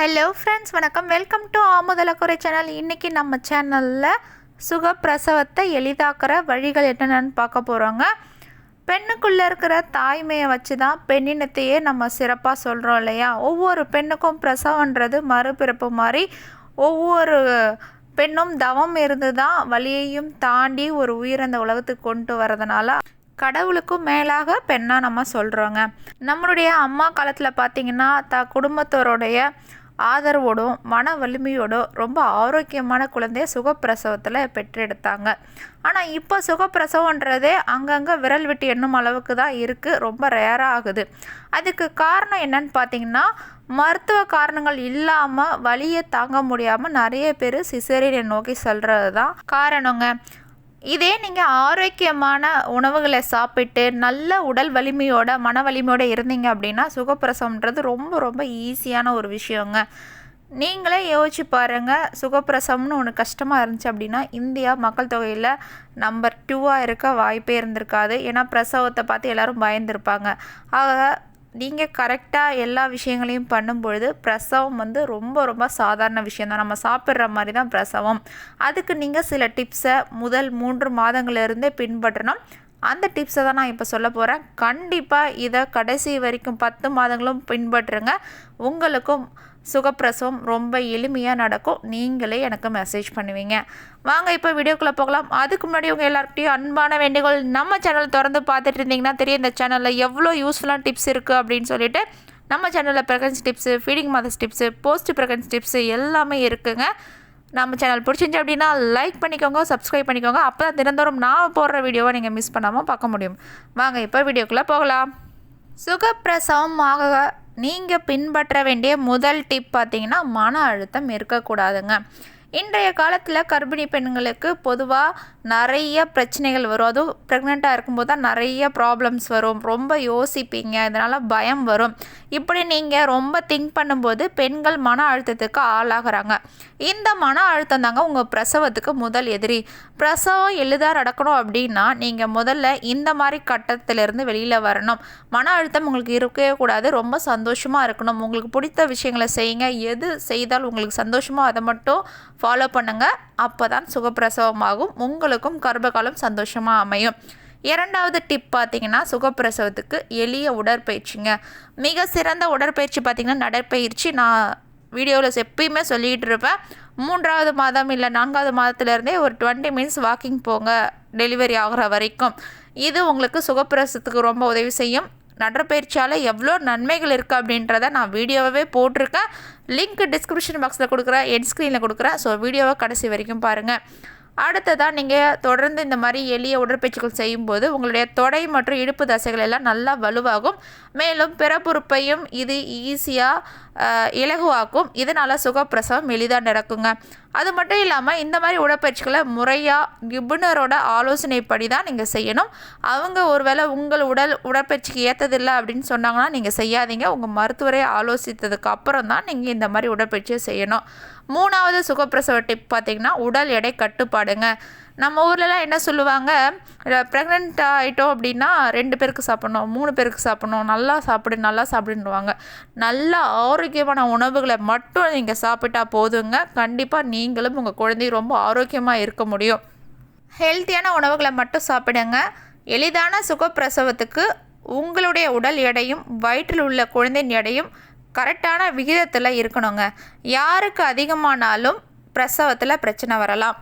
Hello friends, வணக்கம். Welcome to ஆமுதலக்குறை channel. இன்றைக்கி நம்ம சேனலில் சுகப்பிரசவத்தை எளிதாக்குற வழிகள் என்னென்னு பார்க்க போகிறோங்க. பெண்ணுக்குள்ளே இருக்கிற தாய்மையை வச்சு தான் பெண்ணினத்தையே நம்ம சிறப்பாக சொல்கிறோம் இல்லையா? ஒவ்வொரு பெண்ணுக்கும் பிரசவன்றது மறுபிறப்பு மாதிரி. ஒவ்வொரு பெண்ணும் தவம் இருந்து தான் வலியையும் தாண்டி ஒரு உயிர் அந்த உலகத்துக்கு கொண்டு வரதுனால கடவுளுக்கும் மேலாக பெண்ணாக நம்ம சொல்கிறோங்க. நம்மளுடைய அம்மா காலத்தில் பார்த்திங்கன்னா குடும்பத்தோருடைய ஆதரவோடும் மன வலிமையோடும் ரொம்ப ஆரோக்கியமான குழந்தைய சுகப்பிரசவத்தில் பெற்றெடுத்தாங்க. ஆனால் இப்போ சுகப்பிரசவன்றதே அங்கங்கே விரல் விட்டு எண்ணும் அளவுக்கு தான் இருக்குது, ரொம்ப ரேராக ஆகுது. அதுக்கு காரணம் என்னன்னு பார்த்திங்கன்னா, மருத்துவ காரணங்கள் இல்லாமல் வலியை தாங்க முடியாமல் நிறைய பேர் சிசேரியனை நோக்கி செல்கிறது தான் காரணங்க. இதே நீங்கள் ஆரோக்கியமான உணவுகளை சாப்பிட்டு நல்ல உடல் வலிமையோட மன வலிமையோடு இருந்தீங்க அப்படின்னா சுகப்பிரசவம்ன்றது ரொம்ப ரொம்ப ஈஸியான ஒரு விஷயங்க. நீங்களே யோசிச்சு பாருங்கள், சுகப்பிரசவம்னு ஒன்று கஷ்டமாக இருந்துச்சு அப்படின்னா இந்தியா மக்கள் தொகையில் நம்பர் 2 இருக்க வாய்ப்பே இருந்திருக்காது. ஏன்னா பிரசவத்தை பார்த்து எல்லோரும் பயந்துருப்பாங்க. ஆக நீங்கள் கரெக்டாக எல்லா விஷயங்களையும் பண்ணும்பொழுது பிரசவம் ரொம்ப ரொம்ப சாதாரண விஷயந்தான். நம்ம சாப்பிட்ற மாதிரி தான் பிரசவம். அதுக்கு நீங்கள் சில டிப்ஸை முதல் 3 மாதங்களிலிருந்தே பின்பற்றணும். அந்த டிப்ஸை தான் நான் இப்போ சொல்ல போகிறேன். கண்டிப்பாக இதை கடைசி வரைக்கும் 10 மாதங்களும் பின்பற்றுங்க. உங்களுக்கும் சுகப்பிரசவம் ரொம்ப எளிமையாக நடக்கும். நீங்களே எனக்கு மெசேஜ் பண்ணுவீங்க. வாங்க இப்போ வீடியோக்குள்ளே போகலாம். அதுக்கு முன்னாடி உங்கள் எல்லார்கிட்டையும் அன்பான வேண்டுகோள், நம்ம சேனல் திறந்து பார்த்துட்டு இருந்தீங்கன்னா தெரியும் இந்த சேனலில் எவ்வளோ யூஸ்ஃபுல்லான டிப்ஸ் இருக்குது அப்படின்னு சொல்லிட்டு. நம்ம சேனலில் pregnancy tips, feeding mothers tips, post pregnancy tips எல்லாமே இருக்குங்க. நம்ம சேனல் பிடிச்சிருந்துச்சு அப்படின்னா லைக் பண்ணிக்கோங்க, சப்ஸ்கிரைப் பண்ணிக்கோங்க. அப்போ தான் தினந்தோறும் நான் போடுற வீடியோவை நீங்கள் மிஸ் பண்ணாமல் பார்க்க முடியும். வாங்க இப்போ வீடியோக்குள்ளே போகலாம். சுகப்பிரசவம் ஆக நீங்கள் பின்பற்ற வேண்டிய முதல் டிப் பார்த்திங்கன்னா, மன அழுத்தம் இருக்கக்கூடாதுங்க. இன்றைய காலத்தில் கர்ப்பிணி பெண்களுக்கு பொதுவாக நிறைய பிரச்சனைகள் வரும். அதுவும் ப்ரெக்னெண்ட்டாக இருக்கும்போது தான் நிறைய ப்ராப்ளம்ஸ் வரும். ரொம்ப யோசிப்பீங்க, இதனால் பயம் வரும். இப்படி நீங்கள் ரொம்ப திங்க் பண்ணும்போது பெண்கள் மன அழுத்தத்துக்கு ஆளாகிறாங்க. இந்த மன அழுத்தம் தாங்க உங்கள் பிரசவத்துக்கு முதல் எதிரி. பிரசவம் எளிதாக நடக்கணும் அப்படின்னா நீங்கள் முதல்ல இந்த மாதிரி கட்டத்திலேருந்து வெளியில் வரணும். மன அழுத்தம் உங்களுக்கு இருக்கவே கூடாது. ரொம்ப சந்தோஷமாக இருக்கணும். உங்களுக்கு பிடித்த விஷயங்களை செய்யுங்க. எது செய்தால் உங்களுக்கு சந்தோஷமோ அதை மட்டும் ஃபாலோ பண்ணுங்கள். அப்போ தான் சுகப்பிரசவமாகும். உங்களுக்கும் கர்ப்பகாலம் சந்தோஷமாக அமையும். இரண்டாவது டிப் பார்த்திங்கன்னா, சுகப்பிரசவத்துக்கு எளிய உடற்பயிற்சிங்க. மிக சிறந்த உடற்பயிற்சி பார்த்திங்கன்னா நடைப்பயிற்சி. நான் வீடியோவில் எப்பயுமே சொல்லிகிட்டு இருப்பேன். 3வது மாதம் இல்லை 4வது மாதத்துலேருந்தே ஒரு 20 மினிட்ஸ் வாக்கிங் போங்க, டெலிவரி ஆகிற வரைக்கும். இது உங்களுக்கு சுகப்பிரசவத்துக்கு ரொம்ப உதவி செய்யும். நடைப்பயிற்சியால் எவ்வளோ நன்மைகள் இருக்குது அப்படின்றத நான் வீடியோவே போட்டிருக்கேன். லிங்க் டிஸ்கிரிப்ஷன் பாக்ஸில் கொடுக்குறேன், எண்ட் ஸ்க்ரீனில் கொடுக்குறேன். ஸோ வீடியோவை கடைசி வரைக்கும் பாருங்கள். அடுத்ததாக நீங்கள் தொடர்ந்து இந்த மாதிரி எளிய உடற்பயிற்சிகள் செய்யும்போது உங்களுடைய தொடை மற்றும் இடுப்பு தசைகள் எல்லாம் நல்லா வலுவாகும். மேலும் பிறப்புறுப்பையும் இது ஈஸியாக இலகுவாக்கும். இதனால் சுகப்பிரசவம் எளிதாக நடக்குங்க. அது மட்டும் இல்லாமல் இந்த மாதிரி உடற்பயிற்சிகளை முறையாக நிபுணரோட ஆலோசனைப்படி தான் நீங்கள் செய்யணும். அவங்க ஒருவேளை உங்கள் உடற்பயிற்சிக்கு ஏற்றதில்லை அப்படின்னு சொன்னாங்கன்னா நீங்கள் செய்யாதீங்க. உங்கள் மருத்துவரை ஆலோசித்ததுக்கு அப்புறம் தான் நீங்கள் இந்த மாதிரி உடற்பயிற்சியை செய்யணும். 3வது சுகப்பிரசவ டிப் பார்த்திங்கன்னா, உடல் எடை கட்டுப்பாடுங்க. நம்ம ஊர்லலாம் என்ன சொல்லுவாங்க, ப்ரெக்னென்ட் ஆகிட்டோம் அப்படின்னா 2 பேருக்கு சாப்பிட்ணும், 3 பேருக்கு சாப்பிட்ணும், நல்லா சாப்பிடுன்னுவாங்க. நல்ல ஆரோக்கியமான உணவுகளை மட்டும் நீங்கள் சாப்பிட்டா போதுங்க. கண்டிப்பாக நீங்களும் உங்கள் குழந்தையும் ரொம்ப ஆரோக்கியமாக இருக்க முடியும். ஹெல்த்தியான உணவுகளை மட்டும் சாப்பிடுங்க. எளிதான சுகப்பிரசவத்துக்கு உங்களுடைய உடல் எடையும் வயிற்றில் உள்ள குழந்தையின் எடையும் கரெக்டான விகிதத்தில் இருக்கணுங்க. யாருக்கு அதிகமானாலும் பிரசவத்தில் பிரச்சனை வரலாம்.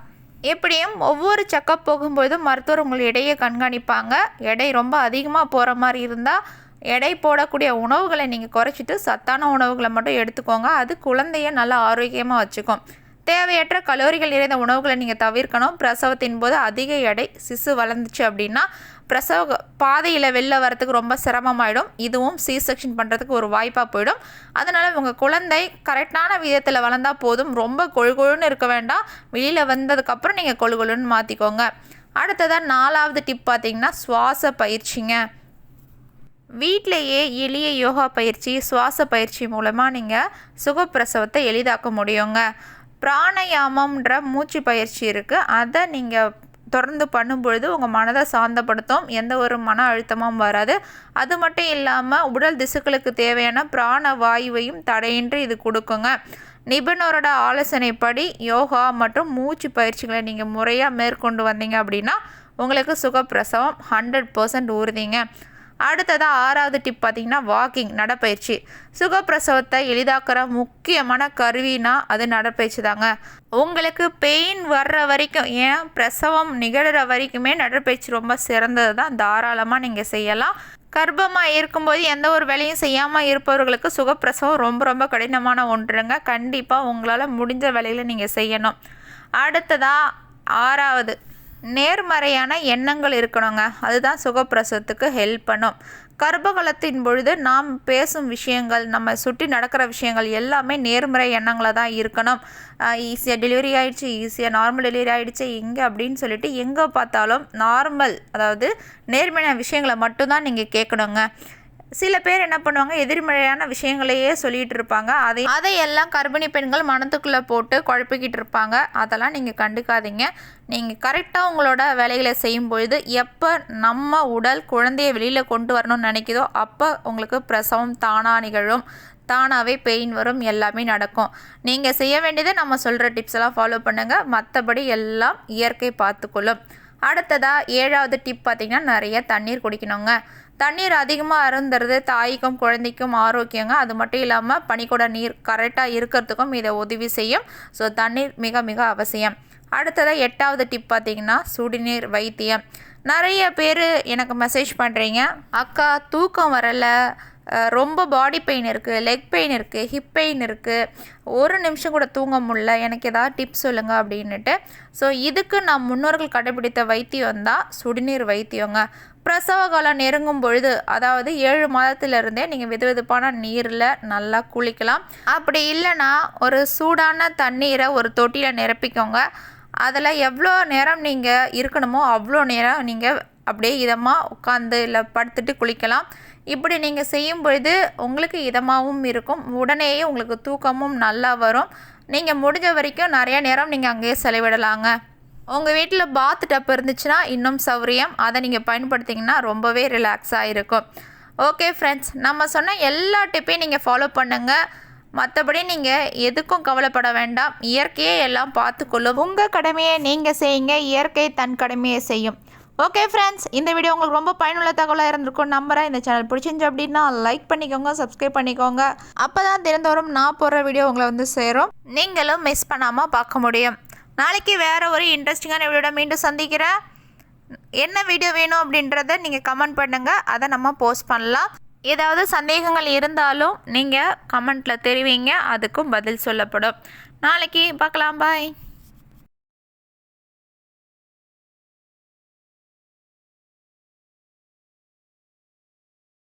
எப்படியும் ஒவ்வொரு செக்கப் போகும்போதும் மருத்துவர் உங்கள் எடையை கண்காணிப்பாங்க. எடை ரொம்ப அதிகமாக போகிற மாதிரி இருந்தால் எடை போடக்கூடிய உணவுகளை நீங்கள் குறைச்சிட்டு சத்தான உணவுகளை மட்டும் எடுத்துக்கோங்க. அது குழந்தைய நல்லா ஆரோக்கியமாக வச்சுக்கும். தேவையற்ற கலோரிகள் நிறைந்த உணவுகளை நீங்கள் தவிர்க்கணும். பிரசவத்தின் போது அதிக எடை சிசு வளர்ந்துச்சு அப்படின்னா பிரசவ பாதையில் வெளில வரத்துக்கு ரொம்ப சிரமமாயிடும். இதுவும் C-செக்ஷன் பண்ணுறதுக்கு ஒரு வாய்ப்பாக போயிடும். அதனால் உங்கள் குழந்தை கரெக்டான விதத்தில் வளர்ந்தால் போதும். ரொம்ப கொழுன்னு இருக்க வேண்டாம். வெளியில் வந்ததுக்கப்புறம் நீங்கள் கொழுன்னு மாற்றிக்கோங்க. அடுத்ததாக 4வது டிப் பார்த்திங்கன்னா, சுவாச பயிற்சிங்க. வீட்டிலையே எளிய யோகா பயிற்சி, சுவாச பயிற்சி மூலமாக நீங்கள் சுகப்பிரசவத்தை எளிதாக்க முடியுங்க. பிராணயாமம்ன்ற மூச்சு பயிற்சி இருக்குது. அதை நீங்கள் தொடர்ந்து பண்ணும்பொழுது உங்கள் மனதை சாந்தப்படுத்தும், எந்த ஒரு மன அழுத்தமும் வராது. அது மட்டும் இல்லாமல் உடல் திசுக்களுக்கு தேவையான பிராண வாயுவையும் தடையின்றி இது கொடுக்குங்க. நிபுணரோட ஆலோசனைப்படி யோகா மற்றும் மூச்சு பயிற்சிகளை நீங்கள் முறையாக மேற்கொண்டு வந்தீங்க அப்படின்னா உங்களுக்கு சுகப்பிரசவம் 100% உறுதிங்க. அடுத்ததாக 6வது டிப் பார்த்திங்கன்னா வாக்கிங், நடைப்பயிற்சி. சுகப்பிரசவத்தை எளிதாக்குற முக்கியமான கருவினா அது நடைப்பயிற்சி தாங்க. உங்களுக்கு பெயின் வர்ற வரைக்கும், ஏன் பிரசவம் நிகழ்கிற வரைக்குமே நடைப்பயிற்சி ரொம்ப சிறந்தது தான். தாராளமாக நீங்கள் செய்யலாம். கர்ப்பமாக இருக்கும்போது எந்த ஒரு வேலையும் செய்யாமல் இருப்பவர்களுக்கு சுகப்பிரசவம் ரொம்ப ரொம்ப கடினமான ஒன்றுங்க. கண்டிப்பாக உங்களால் முடிஞ்ச வேலையில் நீங்கள் செய்யணும். அடுத்ததாக 6வது நேர்மறையான எண்ணங்கள் இருக்கணுங்க. அதுதான் சுகப்பிரசவத்துக்கு ஹெல்ப் பண்ணும். கர்ப்பகாலத்தின் பொழுது நாம் பேசும் விஷயங்கள், நம்ம சுற்றி நடக்கிற விஷயங்கள் எல்லாமே நேர்மறை எண்ணங்களாக தான் இருக்கணும். ஈஸியாக டெலிவரி ஆகிடுச்சு, ஈஸியாக நார்மல் டெலிவரி ஆகிடுச்சு இங்கே அப்படின்னு சொல்லிட்டு எங்கே பார்த்தாலும் நார்மல், அதாவது நேர்மையான விஷயங்களை மட்டும்தான் நீங்கள் கேட்கணுங்க. சில பேர் என்ன பண்ணுவாங்க, எதிர்மறையான விஷயங்களையே சொல்லிகிட்டு இருப்பாங்க. அதையெல்லாம் கர்ப்பிணி பெண்கள் மனத்துக்குள்ளே போட்டு குழப்பிக்கிட்டு இருப்பாங்க. அதெல்லாம் நீங்கள் கண்டுக்காதீங்க. நீங்கள் கரெக்டாக உங்களோட வேலைகளை செய்யும்பொழுது எப்போ நம்ம உடல் குழந்தையை வெளியில் கொண்டு வரணும்னு நினைக்குதோ அப்போ உங்களுக்கு பிரசவம் தானாக நிகழும், தானாகவே பெயின் வரும், எல்லாமே நடக்கும். நீங்கள் செய்ய வேண்டியதை நம்ம சொல்கிற டிப்ஸ் எல்லாம் ஃபாலோ பண்ணுங்கள். மற்றபடி எல்லாம் இயற்கை பார்த்துக்கொள்ளும். அடுத்ததாக 7வது டிப் பார்த்திங்கன்னா நிறைய தண்ணீர் குடிக்கணுங்க. தண்ணீர் அதிகமாக அருந்துறது தாய்க்கும் குழந்தைக்கும் ஆரோக்கியங்க. அது மட்டும் இல்லாமல் பனிக்கூட நீர் கரெக்டாக இருக்கிறதுக்கும் இதை உதவி செய்யும். ஸோ தண்ணீர் மிக மிக அவசியம். அடுத்ததாக 8வது டிப் பார்த்திங்கன்னா சுடுநீர் வைத்தியம். நிறைய பேர் எனக்கு மெசேஜ் பண்ணுறீங்க, அக்கா தூக்கம் வரலை, ரொம்ப பாடி பெயின் இருக்குது, லெக் பெயின் இருக்குது, ஹிப் பெயின் இருக்குது, ஒரு நிமிஷம் கூட தூங்க முடியல, எனக்கு ஏதாவது டிப்ஸ் சொல்லுங்கள் அப்படின்ட்டு. ஸோ இதுக்கு நான் முன்னோர்கள் கடைபிடித்த வைத்தியம் தான் சுடுநீர் வைத்தியங்க. பிரசவ காலம் நெருங்கும் பொழுது, அதாவது 7 மாதத்திலிருந்தே நீங்கள் வெதுவெதுப்பான நீரில் நல்லா குளிக்கலாம். அப்படி இல்லைன்னா ஒரு சூடான தண்ணீரை ஒரு தொட்டியில் நிரப்பிக்கோங்க. அதில் எவ்வளோ நேரம் நீங்கள் இருக்கணுமோ அவ்வளோ நேரம் நீங்கள் அப்படியே இதமாக உட்காந்து இல்லை படுத்துட்டு குளிக்கலாம். இப்படி நீங்கள் செய்யும் பொழுது உங்களுக்கு இதமாகவும் இருக்கும், உடனேயே உங்களுக்கு தூக்கமும் நல்லா வரும். நீங்கள் முடிஞ்ச வரைக்கும் நிறைய நேரம் நீங்கள் அங்கேயே செலவிடலாங்க. உங்கள் வீட்டில் பாத் டப் இருந்துச்சுன்னா இன்னும் சௌரியம், அதை நீங்கள் பயன்படுத்திங்கன்னா ரொம்பவே ரிலாக்ஸாக இருக்கும். ஓகே ஃப்ரெண்ட்ஸ், நம்ம சொன்ன எல்லா டிப்பையும் நீங்கள் ஃபாலோ பண்ணுங்கள். மற்றபடி நீங்கள் எதுக்கும் கவலைப்பட வேண்டாம். இயற்கையே எல்லாம் பார்த்துக்கொள்ளும். உங்கள் கடமையை நீங்கள் செய்யுங்க, இயற்கை தன் கடமையை செய்யும். ஓகே ஃப்ரெண்ட்ஸ், இந்த வீடியோ உங்களுக்கு ரொம்ப பயனுள்ள தகவலாக இருந்திருக்கும் நம்புகிறேன். இந்த சேனல் பிடிச்சிருந்துச்சு அப்படின்னா லைக் பண்ணிக்கோங்க, சப்ஸ்கிரைப் பண்ணிக்கோங்க. அப்போ தான் தினந்தோறும் நான் போடுற வீடியோ உங்களை வந்து சேரும், நீங்களும் மிஸ் பண்ணாமல் பார்க்க முடியும். நாளைக்கு வேறு ஒரு இன்ட்ரெஸ்டிங்கான வீடியோட மீண்டும் சந்திக்கிறேன். என்ன வீடியோ வேணும் அப்படின்றத நீங்கள் கமெண்ட் பண்ணுங்கள், அதை நம்ம போஸ்ட் பண்ணலாம். ஏதாவது சந்தேகங்கள் இருந்தாலும் நீங்கள் கமெண்ட்டில் தெரிவிங்க, அதுக்கும் பதில் சொல்லப்படும். நாளைக்கு பார்க்கலாம். பாய்.